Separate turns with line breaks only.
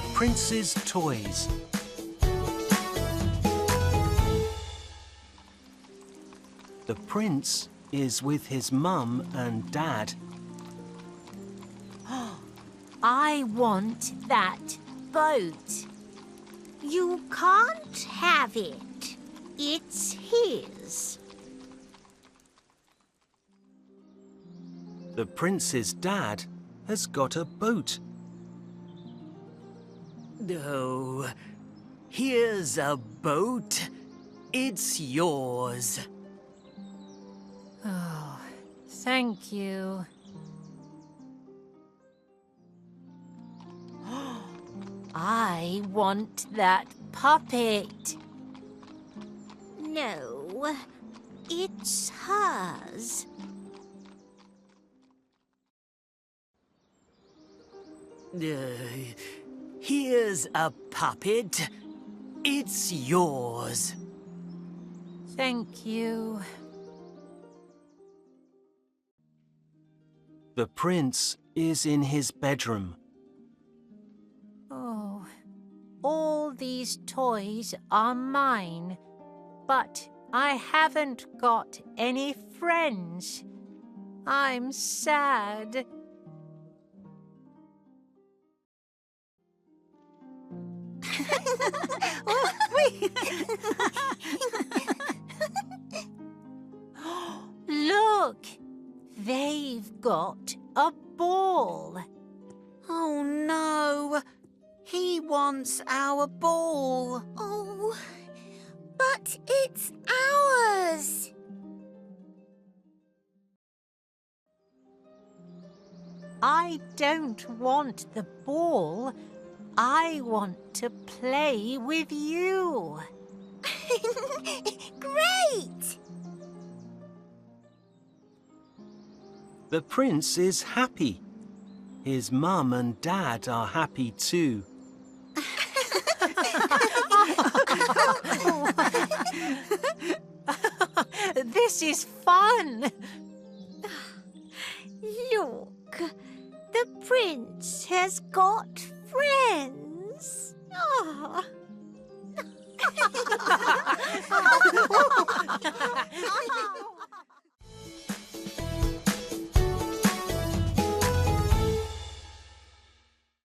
The Prince's Toys. The Prince is with his mum and dad.
I want that boat.
You can't have it. It's his.
The Prince's dad has got a boat.
Oh, here's a boat. It's yours.
Oh, thank you. I want that puppet.
No, it's hers.
Here's a puppet. It's yours.
Thank you.
The Prince is in his bedroom.
Oh, all these toys are mine, but I haven't got any friends. I'm sad. Look, they've got a ball.
Oh no, he wants our ball.
Oh, but it's ours.
I don't want the ball. I want to play with you.
Great!
The Prince is happy. His mum and dad are happy too.
This is fun.
Look, the prince has got friends. Ah.